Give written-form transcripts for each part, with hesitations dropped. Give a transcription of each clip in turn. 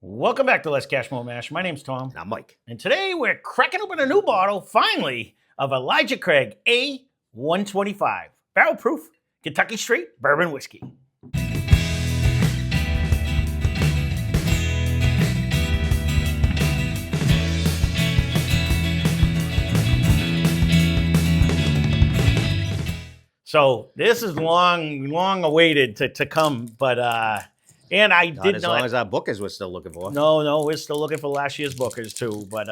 Welcome back to Lesscashmoremash. My name's Tom. And I'm Mike. And today we're cracking open a new bottle, finally, of Elijah Craig A125. Barrel proof, Kentucky Straight Bourbon Whiskey. So this is long awaited to come, but and I did As long as our bookers we're still looking for. No, we're still looking for last year's bookers too. But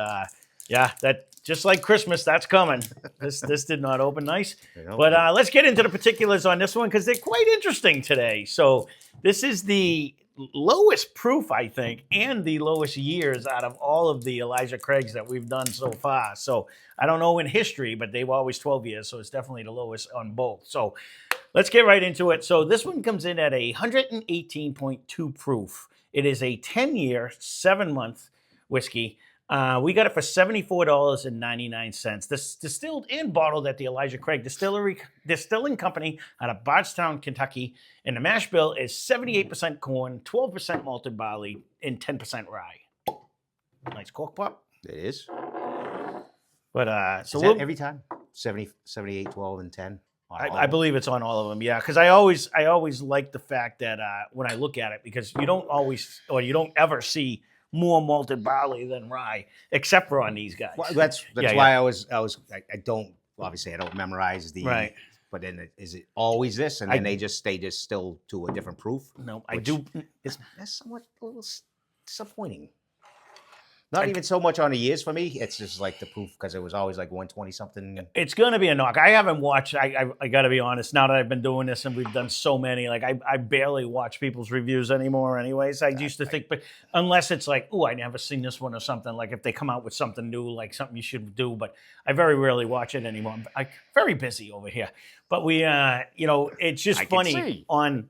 yeah, that just like Christmas, that's coming. This did not open nice. But let's get into the particulars on this one because they're quite interesting today. So this is the lowest proof, I think, and the lowest years out of all of the Elijah Craigs that we've done so far. So I don't know in history, but they were always 12 years, so it's definitely the lowest on both. So let's get right into it. So this one comes in at 118.2 proof. It is a 10-year, 7-month whiskey. We got it for $74.99. This distilled and bottled at the Elijah Craig Distilling Company out of Bardstown, Kentucky. And the mash bill is 78% corn, 12% malted barley, and 10% rye. Nice cork pop. It is. But so is that every time? 70, 78, 12, and 10? I believe it's on all of them, yeah. Because I always like the fact that when I look at it, because you don't ever see more malted barley than rye, except for on these guys. Well, that's why I don't memorize the right. But then is it always this? And then they just still to a different proof? No, I do. That's somewhat a little disappointing. Not even so much on the years for me. It's just like the proof because it was always like 120 something. It's going to be a knock. I haven't watched. I got to be honest. Now that I've been doing this and we've done so many, like I barely watch people's reviews anymore. Anyways, I used to think, but unless it's like, oh, I never seen this one or something. Like if they come out with something new, like something you should do. But I very rarely watch it anymore. I'm very busy over here. But we, it's just funny on.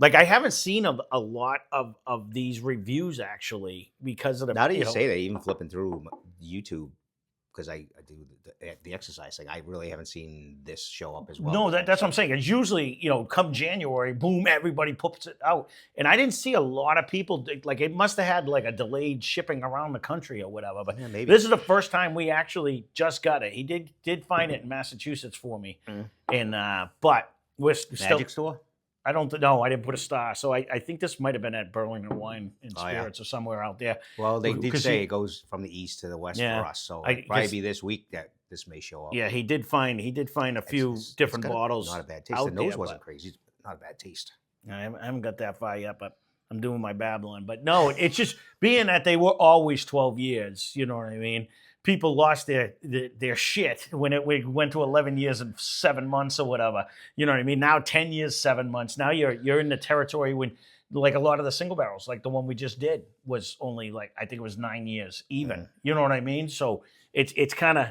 Like, I haven't seen a lot of these reviews, actually, because of the... Now that you say that, even flipping through YouTube, because I do the exercise thing, I really haven't seen this show up as well. No, that's what I'm saying. It's usually, come January, boom, everybody puts it out. And I didn't see a lot of people, like, it must have had, like, a delayed shipping around the country or whatever. But yeah, maybe. This is the first time we actually just got it. He did find it in Massachusetts for me. And, but we're still... Magic store? I don't know. I didn't put a star. So I think this might have been at Burlington Wine and Spirits or somewhere out there. Well, they did say it goes from the east to the west for us. So it'll probably be this week that this may show up. Yeah, he did find a few different bottles. Not a bad taste. The nose wasn't crazy. Not a bad taste. I haven't got that far yet, but I'm doing my babbling. But no, it's just being that they were always 12 years. You know what I mean? People lost their shit when it went to 11 years and 7 months or whatever. You know what I mean? Now 10 years, 7 months. Now you're in the territory when, like a lot of the single barrels, like the one we just did, was only like, I think it was 9 years even. You know what I mean? So it's kind of,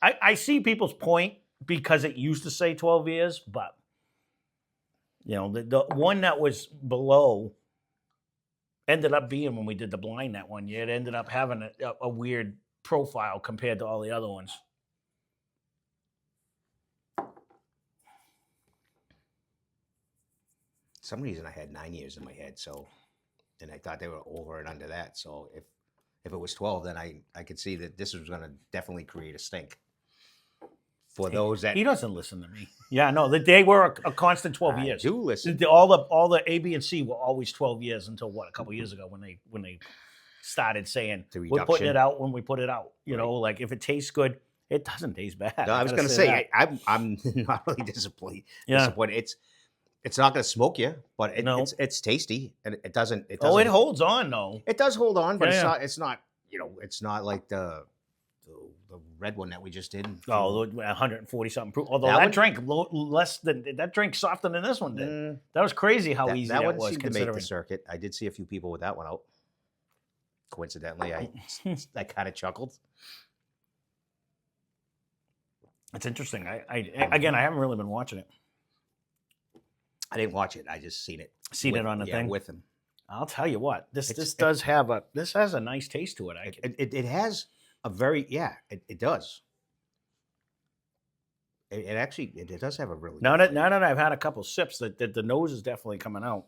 I see people's point because it used to say 12 years, but the one that was below ended up being, when we did the blind that one year, it ended up having a weird profile compared to all the other ones. Some reason I had 9 years in my head, and I thought they were over and under that. So if it was 12, then I could see that this was going to definitely create a stink. For those that he doesn't listen to me. Yeah, no, they were a constant 12 years. I do listen. All the A, B, and C were always 12 years until a couple years ago when they started saying we're putting it out when we put it out. Like if it tastes good, it doesn't taste bad. No, I was going to say I'm not really disappointed. It's not going to smoke you, but it's tasty and it doesn't. It holds on though. It does hold on, but it's not. It's not like the red one that we just did. Oh, 140 something proof. Although that drank less than that drank softer than this one did. That was crazy how easy that was. Seemed to make the circuit. I did see a few people with that one out. Coincidentally, I kind of chuckled. It's interesting. Again, I haven't really been watching it. I didn't watch it. I just seen it. Seen it on the thing with him. I'll tell you what. This has a nice taste to it. It has a very it does. It does have a really. Now that I've had a couple sips, that the nose is definitely coming out.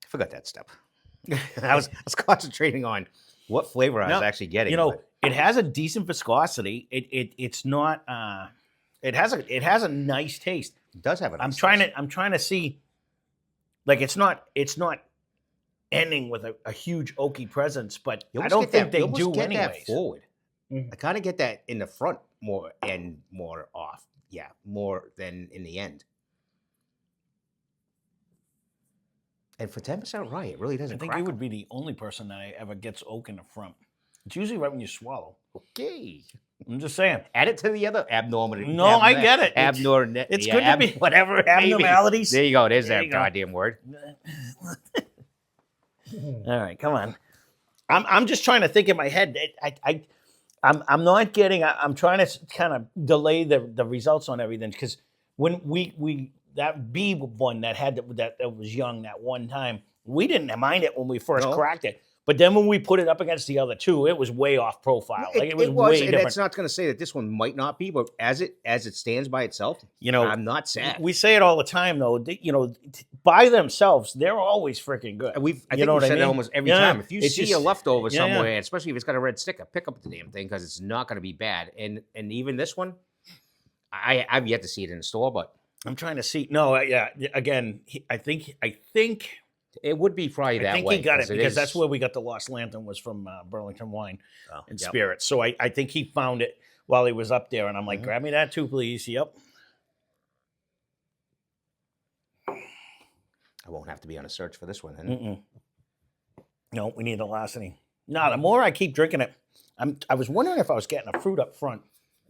I forgot that step. I was concentrating on what flavor I was No, actually getting. You know, but it has a decent viscosity. It's not. It has a nice taste. it does have a nice I'm trying to see. Like it's not ending with a huge oaky presence, but You I almost don't get think that, they you almost do get that anyways. forward. Mhm. I kind of get that in the front more and more off. Yeah, more than in the end. And for 10% rye, it really I doesn't think crack you would 'em. be the only person that ever gets oak in the front. It's usually right when you swallow. Okay. I'm just saying. Add it to the other abnormality. No, I get it. Abnormal. It's good to be whatever. It may be. abnormalities. There you go. There's There that you go. goddamn word. All right, come on. I'm just trying to think in my head. I'm not getting. I'm trying to kind of delay the results on everything because when we that B one that was young that one time, we didn't mind it when we first No. cracked it. But then when we put it up against the other two, it was way off profile. Like it was way and different. that's not going to say that this one might not be, but as it stands by itself, You know, I'm not sad. We say it all the time, though. You know, by themselves, they're always freaking good. I think know we've what I said mean? it almost every Yeah, time. If you it's see a just- leftover yeah, yeah. somewhere, especially if it's got a red sticker, pick up the damn thing because it's not going to be bad. And even this one, I've yet to see it in the store, but I'm trying to see. No, yeah. Again, I think it would be probably that I think way. he got it because that's is- where we got the Lost Lantern was from Burlington Wine Oh, and yep. Spirits. So I think he found it while he was up there, and I'm like, Mhm. grab me that too, please. Yep. I won't have to be on a search for this one. Then. Mm-mm. No, we need the velocity. No, the more I keep drinking it, I was wondering if I was getting a fruit up front.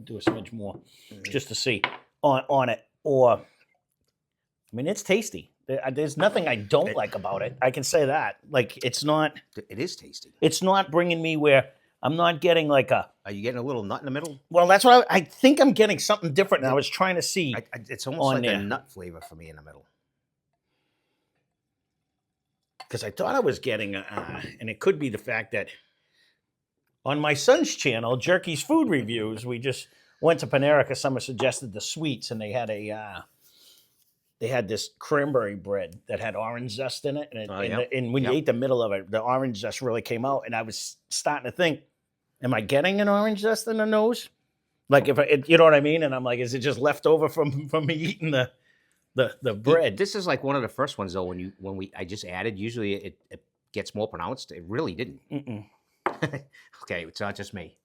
Do a smidge more, just to see on it. Or, I mean, it's tasty. There's nothing I don't like about it. I can say that. Like, it's not. It is tasty. It's not bringing me where I'm not getting like a. Are you getting a little nut in the middle? Well, that's what I think. I'm getting something different. And I was trying to see. It's almost on like there. a nut flavor for me in the middle. Because I thought I was getting, and it could be the fact that on my son's channel, Jerky's Food Reviews, we just went to Panera because someone suggested the sweets, and they had this cranberry bread that had orange zest in it, and when you ate the middle of it, the orange zest really came out, and I was starting to think, am I getting an orange zest in the nose? Like you know what I mean? And I'm like, is it just left over from me eating the bread? This is like one of the first ones though. I just added. Usually it gets more pronounced. It really didn't. Mm-mm. Okay, it's not just me.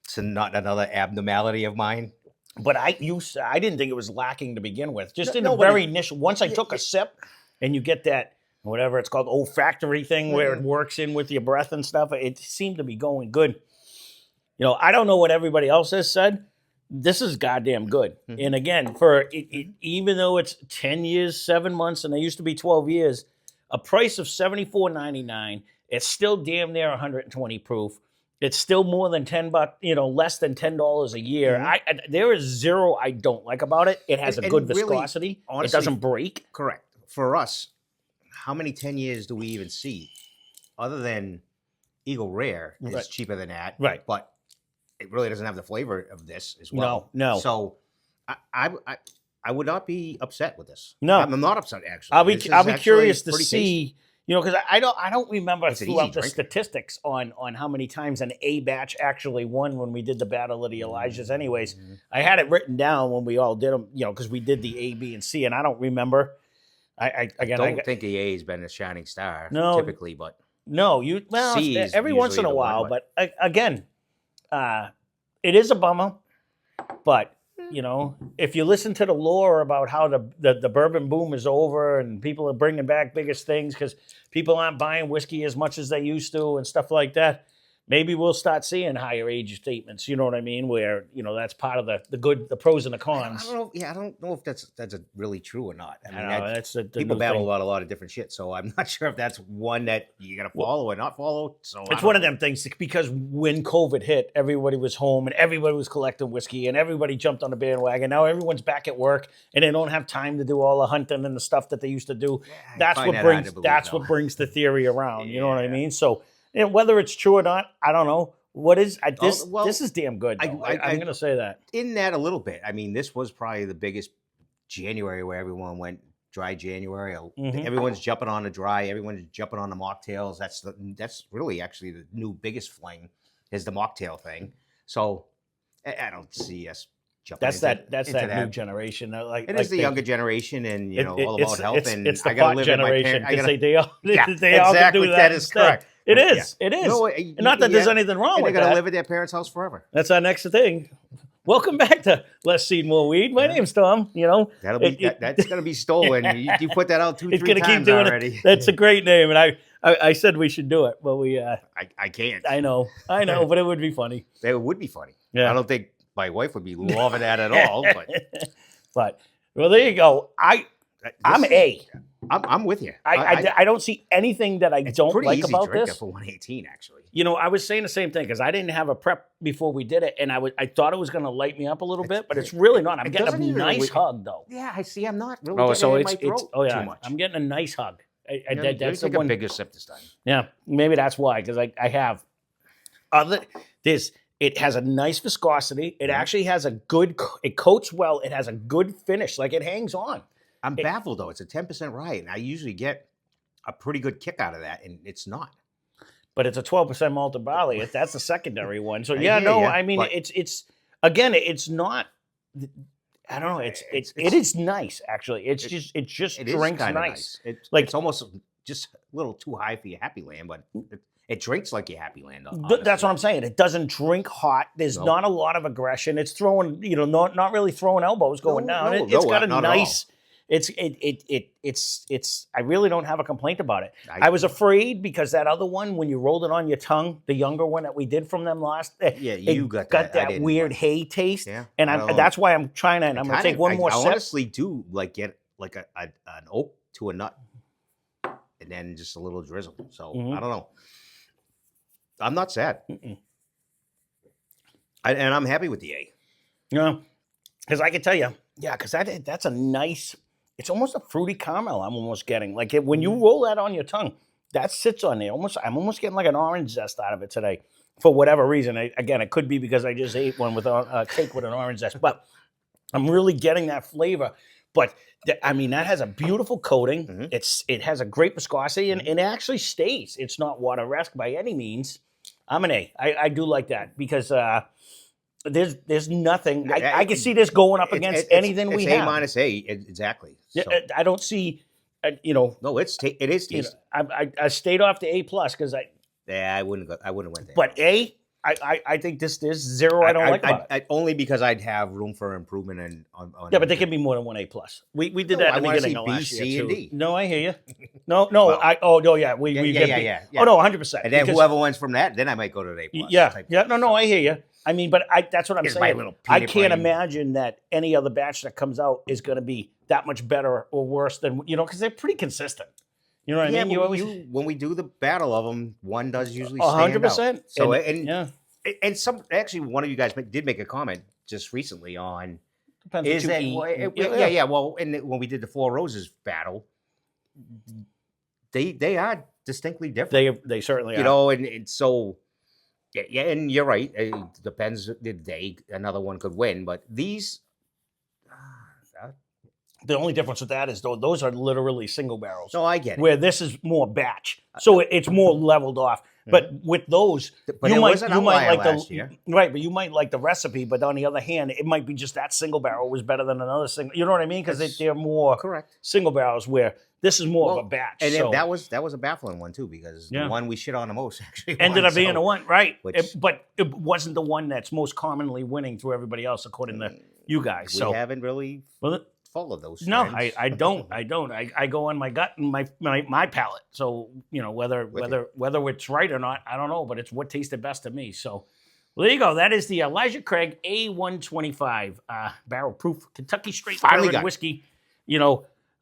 It's not another abnormality of mine. But I didn't think it was lacking to begin with. Just in No, the but very initial. Once I took a sip, and you get that whatever it's called olfactory thing where it works in with your breath and stuff. It seemed to be going good. You know, I don't know what everybody else has said. This is goddamn good. Mhm. And again, even though it's 10 years, 7 months, and they used to be 12 years, a price of $74.99. It's still damn near 120 proof. It's still more than $10, less than $10 a year. Mhm. There is zero I don't like about it. It has a good really, viscosity. honestly, it doesn't break. Correct. For us, how many 10 years do we even see? Other than Eagle Rare is Right. cheaper than that. Right. But it really doesn't have the flavor of this as well. No. So I would not be upset with this. No. I'm not upset actually. I'll be This is curious actually to pretty see, tasty. because I don't remember It's an throughout easy the drink. statistics on how many times an A batch actually won when we did the Battle of the Elijahs. Anyways, Mhm. I had it written down when we all did them, because we did the A, B, and C, and I don't remember. I don't think the A has been a shining star No. typically, but No, C is every once in usually a the one, while, but- but again, it is a bummer. But if you listen to the lore about how the bourbon boom is over and people are bringing back biggest things because people aren't buying whiskey as much as they used to and stuff like that, maybe we'll start seeing higher age statements. You know what I mean? Where that's part of the pros and the I cons. don't know. Yeah, I don't know if that's really true or not. I mean, That's the people new battle thing. about a lot of different shit, so I'm not sure if that's one that you gotta follow or not follow. So It's one of them things because when COVID hit, everybody was home and everybody was collecting whiskey and everybody jumped on the bandwagon. Now everyone's back at work and they don't have time to do all the hunting and the stuff that they used to do. That's what brings the theory around. You know what I Yeah. mean? So whether it's true or not, I don't know. What is this? well, This is damn good. Though. I'm going to say that. in that a little bit. I mean, this was probably the biggest January where everyone went dry January. Mhm. Everyone's jumping on the dry. Everyone's jumping on the mocktails. That's really actually the new biggest fling is the mocktail thing. So I don't see us jumping That's into that new that. generation. Like It like is the younger generation, and all about health. And it's the I gotta pot live at my generation parents. because they all Yeah, they all can do exactly. that That is instead. correct. It Yeah. is. It is. No, And not that there's anything wrong and with they're gonna that. live at their parents' house forever. That's our next thing. Welcome back to Less Seed More Weed. My name's Tom. You know, That'll be that's gonna be stolen. You put that out it's 3 gonna keep times doing already. it. That's a great name, and I said we should do it, but we I can't. I know, but it would be funny. It would be funny. Yeah. I don't think my wife would be loving that at all. But well, there you go. I'm A. I'm with you. I don't see anything that I it's don't pretty like easy about drinker this. for 118 actually. You know, I was saying the same thing because I didn't have a prep before we did it, and I thought it was going to light me up a little bit, but it's really not. I'm it getting a doesn't even nice really- hug though. Yeah, I see. I'm not really Oh, getting so it in it's my throat yeah, too much. I'm getting a nice hug. That's That's the like a one. bigger sip this time. Yeah, maybe that's why because I have it has a nice viscosity. It actually has a good. It coats well. It has a good finish. Like it hangs on. I'm baffled though. It's a 10% rye, and I usually get a pretty good kick out of that, and it's not. But it's a 12% malted barley. That's the secondary one. So I yeah, hear no, ya, I mean but- it's again, it's not. I don't know. It is nice actually. It just It is drinks kinda nice. It's almost just a little too high for your Happy Land, but it drinks like your Happy Land. That's what I'm saying. It doesn't drink hot. There's not a lot of aggression. It's throwing, not really throwing elbows going down. It's got a not at all. nice. It's. I really don't have a complaint about it. I was afraid because that other one, when you rolled it on your tongue, the younger one that we did from them last, you got that. I didn't, weird but- hay taste. Yeah, and I don't- that's why I'm trying to. And I'm going to take one more I sip. honestly do like get like an oak to a nut, and then just a little drizzle. So I don't know. I'm not sad, and I'm happy with the A. Yeah, because I can tell you, because that's a nice. It's almost a fruity caramel. I'm almost getting like when you roll that on your tongue, that sits on there. I'm almost getting like an orange zest out of it today, for whatever reason. Again, it could be because I just ate one with a cake with an orange zest, but I'm really getting that flavor. But I mean, that has a beautiful coating. It has a great viscosity, and it actually stays. It's not water-esque by any means. I'm an A. I do like that because. There's nothing. I can see this going up against anything we have. A minus A, exactly. Yeah, So, I don't see, no, it is tasty. I stayed off the A plus because I wouldn't have went there. but A, I think there's zero I don't like about it. Only because I'd have room for improvement and on Yeah, but there can be more than one A plus. We did No, that I in the wanna beginning see of B, last C, year and too. D. No, I hear you. No, Well, yeah. We get B. yeah. Oh no, 100%. And then whoever wins from that, then I might go to the A plus. No, I hear you. I mean, but that's what I'm Here's my saying. little I peanut can't brain. imagine that any other batch that comes out is going to be that much better or worse than because they're pretty consistent. You know what I mean? You always when we do the battle of them, one does usually stand 100%. out. So And some actually one of you guys did make a comment just recently on depends is what that you eat. yeah. Well, when we did the Four Roses battle, they are distinctly different. They certainly are. And so. Yeah, and you're right. It depends the day. Another one could win, but these. The only difference with that is those are literally single barrels. No, I get it. Where this is more batch, so it's more leveled off. But with those, But you it might was an outlier like last year. right, but you might like the recipe. But on the other hand, it might be just that single barrel was better than another single. You know what I mean? Because they're more correct single barrels. Where this is more of a batch. And so. that was a baffling one too, because the one we shit on the most actually ended won, up being the one, right? which- But it wasn't the one that's most commonly winning through everybody else, according to you guys. We So haven't really well, followed those. no, trends. I don't. I go on my gut and my palate. So whether it's right or not, I don't know. But it's what tasted best to me. So well, there you go. That is the Elijah Craig A125 barrel proof Kentucky straight Finally bourbon got it. whiskey.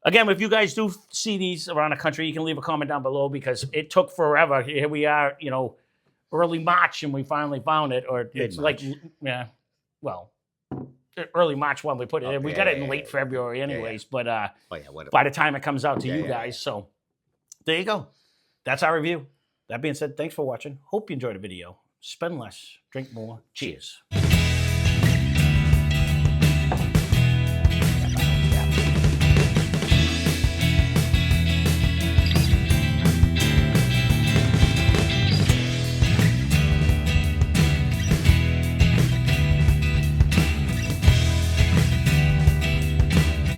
Again, if you guys do see these around the country, you can leave a comment down below because it took forever. Here we are, early March, and we finally found it. Or it's like, early March when we put it in. We got it in late February anyways, but by the time it comes out to you guys. So there you go. That's our review. That being said, thanks for watching. Hope you enjoyed the video. Spend less, drink more. Cheers.